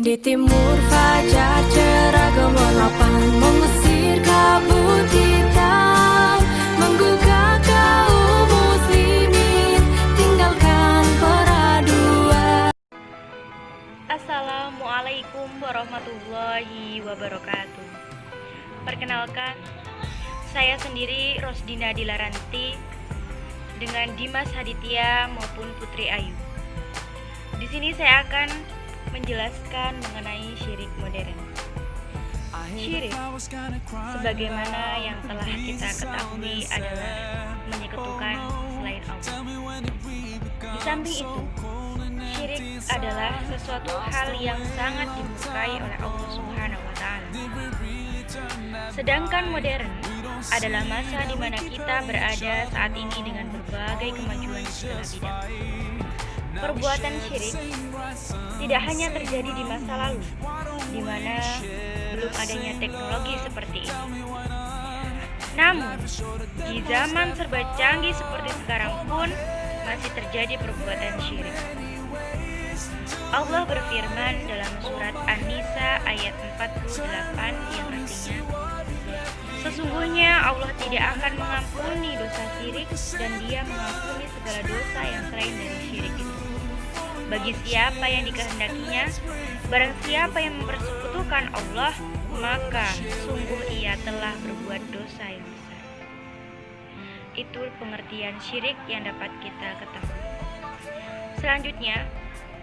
Di timur fajar cerah gemerlapan mengusir kabut hitam, menggugah kaum muslimin tinggalkan peraduan. Assalamualaikum warahmatullahi wabarakatuh. Perkenalkan, saya sendiri Rosdina Dilaranti dengan Dimas Haditya maupun Putri Ayu. Di sini saya akan menjelaskan mengenai syirik modern. Syirik, sebagaimana yang telah kita ketahui, adalah menyekutukan selain Allah. Di samping itu, syirik adalah sesuatu hal yang sangat dimurkai oleh Allah Subhanahu wa Ta'ala. Sedangkan modern adalah masa di mana kita berada saat ini dengan berbagai kemajuan di segala bidang. Perbuatan syirik tidak hanya terjadi di masa lalu, di mana belum adanya teknologi seperti ini. Namun, di zaman serba canggih seperti sekarang pun masih terjadi perbuatan syirik. Allah berfirman dalam surat An-Nisa ayat 48 yang artinya, sesungguhnya Allah tidak akan mengampuni dosa syirik dan Dia mengampuni segala dosa yang selain dari syirik itu. Bagi siapa yang dikehendakinya, barang siapa yang mempersekutukan Allah, maka sungguh ia telah berbuat dosa yang besar. Itu pengertian syirik yang dapat kita ketahui. Selanjutnya,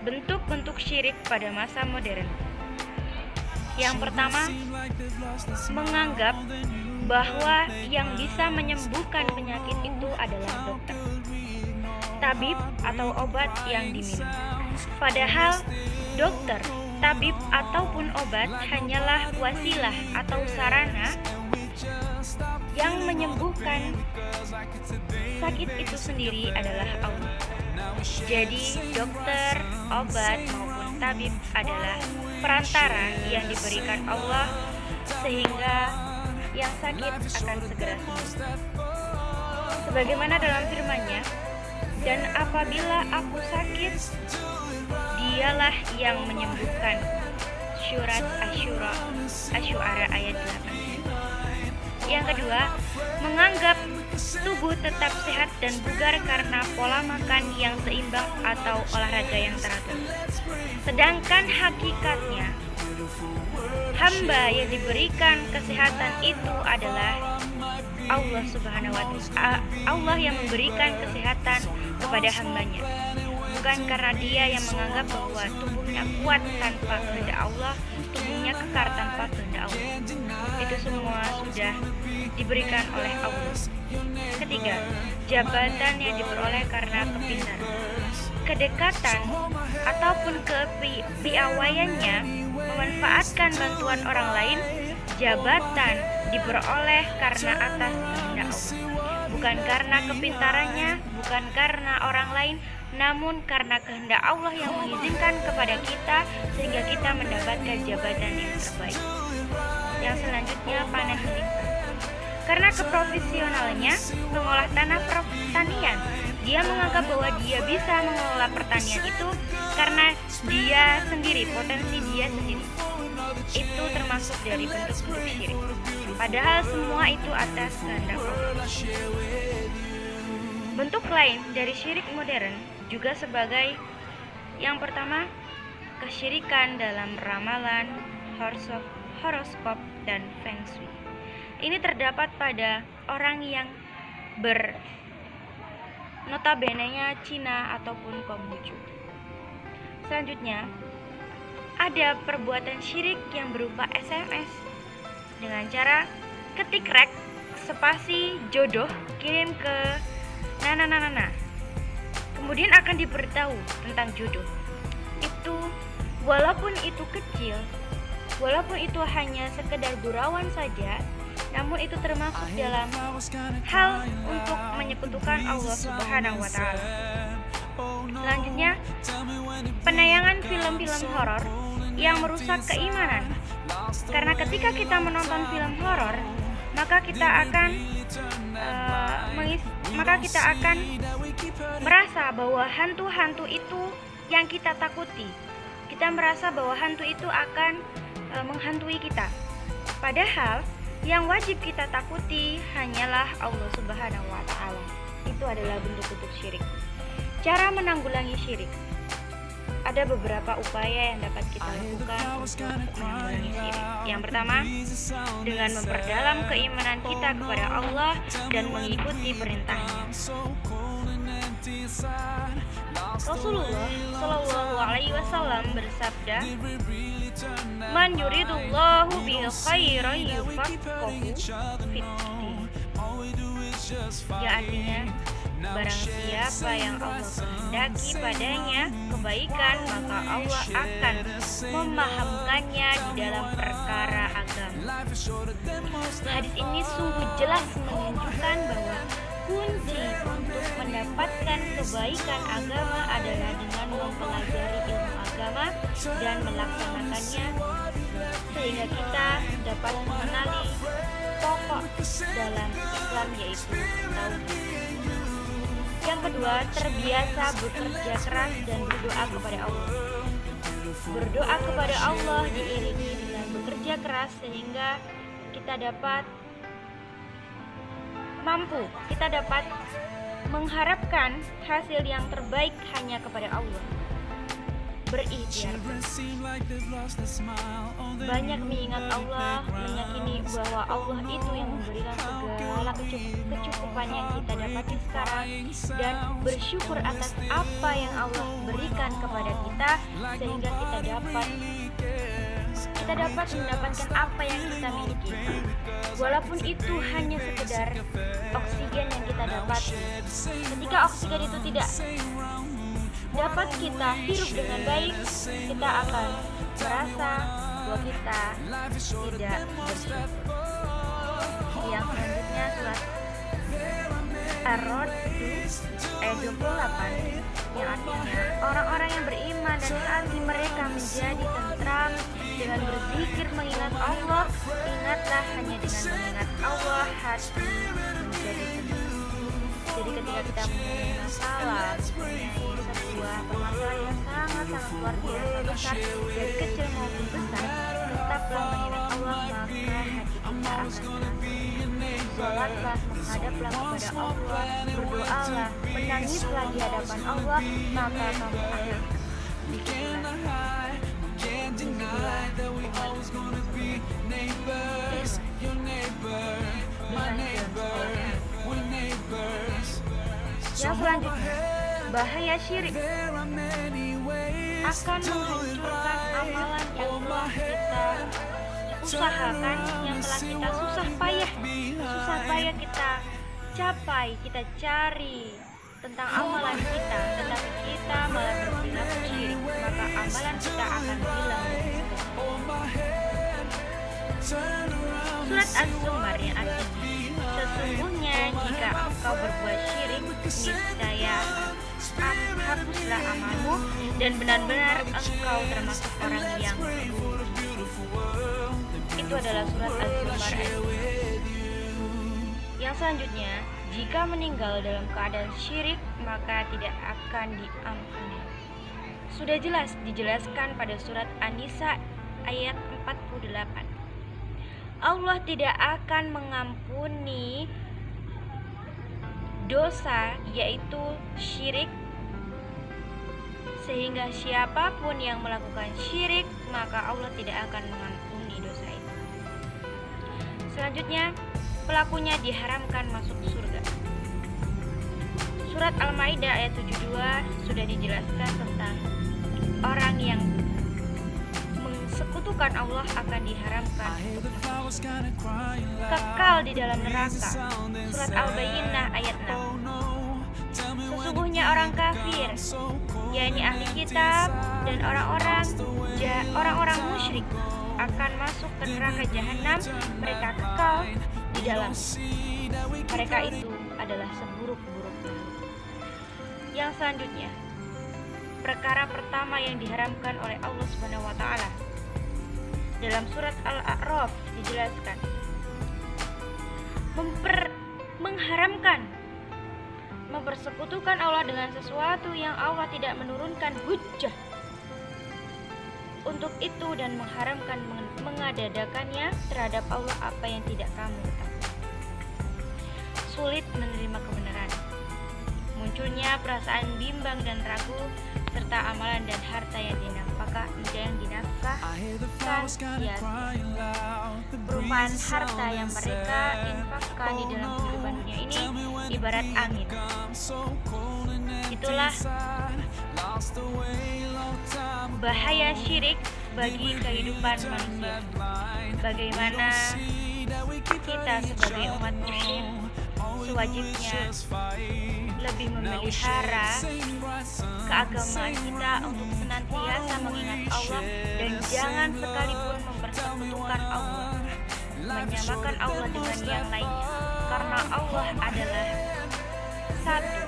bentuk-bentuk syirik pada masa modern. Yang pertama, menganggap bahwa yang bisa menyembuhkan penyakit itu adalah dokter, tabib atau obat yang diminum. Padahal dokter, tabib ataupun obat hanyalah wasilah atau sarana yang menyembuhkan sakit itu sendiri adalah Allah. Jadi dokter, obat maupun tabib adalah perantara yang diberikan Allah sehingga yang sakit akan segera sembuh. Sebagaimana dalam firman-Nya, dan apabila aku sakit, Dialah yang menyembuhkan. Surat Asy-Syu'ara ayat 8. Yang kedua, menganggap tubuh tetap sehat dan bugar karena pola makan yang seimbang atau olahraga yang teratur. Sedangkan hakikatnya, hamba yang diberikan kesehatan itu adalah Allah Subhanahu wa Ta'ala. Allah yang memberikan kesehatan kepada hambanya, bukan karena Dia yang menganggap bahwa tubuhnya kuat tanpa kehendak Allah, tubuhnya kekar tanpa kehendak Allah. Itu semua sudah diberikan oleh Allah. Ketiga, jabatan yang diperoleh karena kepintaran, kedekatan ataupun kepiawaiannya memanfaatkan bantuan orang lain. Jabatan diperoleh karena atas kehendak Allah, bukan karena kepintarannya, bukan karena orang lain, namun karena kehendak Allah yang mengizinkan kepada kita sehingga kita mendapatkan jabatan yang terbaik. Yang selanjutnya, panen melimpah. Karena keprofesionalnya mengolah tanah pertanian, dia menganggap bahwa dia bisa mengelola pertanian itu karena dia sendiri, potensi dia sendiri. Itu termasuk dari bentuk-bentuk syirik. Padahal semua itu atas kehendak Allah. Bentuk lain dari syirik modern juga sebagai yang pertama, kesyirikan dalam ramalan, horoskop, dan feng shui. Ini terdapat pada orang yang notabene-nya Cina ataupun Konghucu. Selanjutnya, ada perbuatan syirik yang berupa SMS dengan cara ketik rek spasi jodoh kirim ke nana. Kemudian akan diberitahu tentang jodoh. Itu walaupun itu kecil, walaupun itu hanya sekedar gurauan saja, namun itu termasuk dalam hal untuk menyekutukan Allah Subhanahu wa Ta'ala. Selanjutnya, penayangan film-film horor yang merusak keimanan. Karena ketika kita menonton film horor, maka kita akan merasa bahwa hantu-hantu itu yang kita takuti. Kita merasa bahwa hantu itu akan menghantui kita. Padahal yang wajib kita takuti hanyalah Allah Subhanahu wa taala. Itu adalah bentuk-bentuk syirik. Cara menanggulangi syirik. Ada beberapa upaya yang dapat kita lakukan untuk menanggulangi syirik. Yang pertama, dengan memperdalam keimanan kita kepada Allah dan mengikuti perintahnya. Rasulullah Shallallahu Alaihi Wasallam bersabda, "Man yuridullahu bihi khairan yufaqqahu fid-din." Yang artinya, barang siapa yang Allah kehendaki padanya kebaikan, maka Allah akan memahamkannya di dalam perkara agama. Hadis ini sungguh jelas menunjukkan bahwa kunci untuk mendapatkan kebaikan agama adalah dengan mempelajari ilmu agama dan melaksanakannya, sehingga kita dapat mengenali pokok dalam Islam, yaitu tauhid. Yang kedua, terbiasa bekerja keras dan berdoa kepada Allah. Berdoa kepada Allah diiringi dengan bekerja keras sehingga kita dapat mengharapkan hasil yang terbaik hanya kepada Allah. Berikhtiar, banyak mengingat Allah, meyakini bahwa Allah itu yang memberikan segala kecukupan yang kita dapati sekarang, dan bersyukur atas apa yang Allah berikan kepada kita sehingga kita dapat mendapatkan apa yang kita miliki, walaupun itu hanya sekedar oksigen yang kita dapat. Ketika oksigen itu tidak dapat kita hirup dengan baik, kita akan merasa bahwa kita tidak bersyukur. Yang selanjutnya, surat Ar-Ra'd ayat 28, yang artinya orang-orang yang beriman dan hati mereka menjadi tentram dengan berzikir mengingat Allah. Ingatlah, hanya dengan mengingat Allah hati menjadi tenang. Jadi ketika kita mempunyai masalah, mempunyai sebuah permasalahan yang sangat luar biasa besar, dari kecil maupun besar, tetaplah mengingat Allah, maka hati kita akan tenang. Sholatlah, menghadaplah kepada Allah, berdoalah, menangislah di hadapan Allah, maka kamu akan Yang selanjutnya, bahaya syirik akan menghancurkan amalan yang telah kita usahakan, yang telah kita susah payah kita capai, kita cari tentang amalan kita, tetapi kita malah berperilaku syirik, maka amalan kita akan hilang dari kita. Surat Az-Zumar yang artinya, sesungguhnya jika engkau berbuat syirik, niscaya hapuslah amalmu dan benar-benar engkau termasuk orang yang buruk. Itu adalah surat Az-Zumar ayat 5. Yang selanjutnya, jika meninggal dalam keadaan syirik, maka tidak akan diampuni. Sudah jelas dijelaskan pada surat An-Nisa ayat 48. Allah tidak akan mengampuni dosa, yaitu syirik, sehingga siapapun yang melakukan syirik, maka Allah tidak akan mengampuni dosa itu. Selanjutnya, pelakunya diharamkan masuk surga. Surat Al-Maidah ayat 72 sudah dijelaskan tentang orang yang mensekutukan Allah akan diharamkan kekal di dalam neraka. Surat Al-Bayyinah ayat 6. Sesungguhnya orang kafir, yakni ahli kitab dan orang-orang musyrik, akan masuk ke neraka jahanam. Mereka kekal di dalam. Mereka itu adalah seburuk-buruk makhluk. Yang selanjutnya, perkara pertama yang diharamkan oleh Allah Subhanahu wa taala. Dalam surat Al-A'raf dijelaskan mengharamkan mempersekutukan Allah dengan sesuatu yang Allah tidak menurunkan hujjah. untuk itu dan mengharamkan mengadadakannya terhadap Allah apa yang tidak kamu ketahui. Sulit menerima kebenaran. Munculnya perasaan bimbang dan ragu serta amalan dan harta yang dinafkahkan sia-sia. Perumpamaan harta yang mereka infakkan di dalam kehidupan dunia ini ibarat angin. Itulah bahaya syirik bagi kehidupan manusia. Bagaimana kita sebagai umat muslim sewajibnya lebih memelihara keagamaan kita untuk senantiasa mengingat Allah dan jangan sekalipun mempersekutukan Allah, menyamakan Allah dengan yang lainnya, karena Allah adalah satu.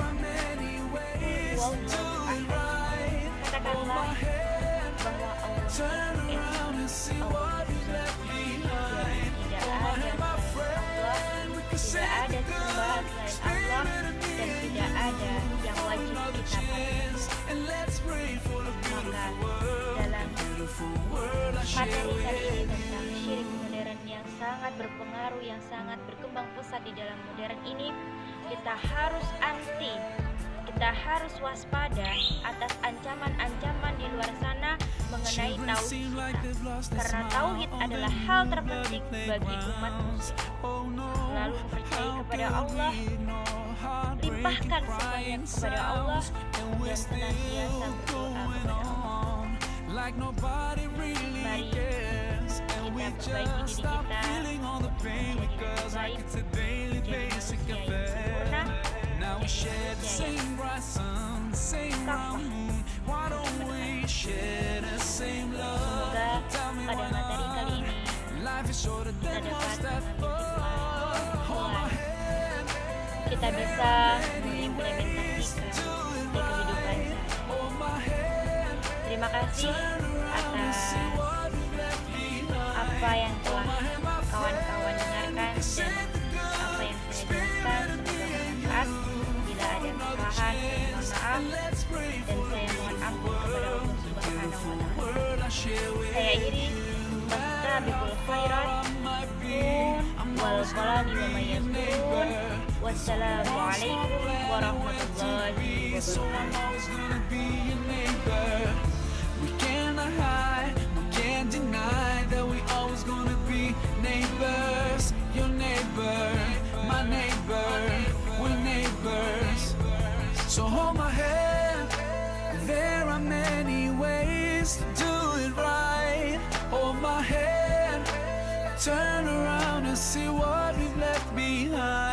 Katakanlah bahwa Allah itu Esa, Allah itu tidak ada selain Allah, tidak ada sembahan selain Allah, dan tidak ada yang wajib kita patuhi. Maka dalam materi kali ini tentang syirik modern yang sangat berpengaruh, yang sangat berkembang pesat di dalam modern ini, kita harus anti, kita harus waspada atas ancaman-ancaman di luar sana mengenai tauhid kita. Karena tauhid adalah hal terpenting bagi umat muslim. Lalu percaya kepada Allah, limpahkan semuanya kepada Allah, dan senantiasa berdoa kepada Allah. Mari kita perbaiki diri kita untuk menjadi lebih baik, menjadi manusia yang sempurna, manusia yang kafah. Semoga pada materi kali ini kita dapat mengambil hikmah, kita bisa mengimplementasikan di kehidupan sehari-hari. Terima kasih atas apa yang telah kawan-kawan dengarkan dan apa yang saya jelaskan. Semoga bermanfaat. Bila ada kesalahan, saya mohon maaf dan saya mohon ampun kepada Allah Subhanahu wa Ta'ala. Saya Iris, fastabiqul khairat, wal qalani wa mayyasturun. Wassalamualaikum warahmatullahi wabarakatuh. We cannot hide, we can't deny that we always gonna be neighbors. Your neighbor, my neighbor, we're neighbors. So hold my hand, there are many ways to do it right. Hold my hand, turn around and see what we've left behind.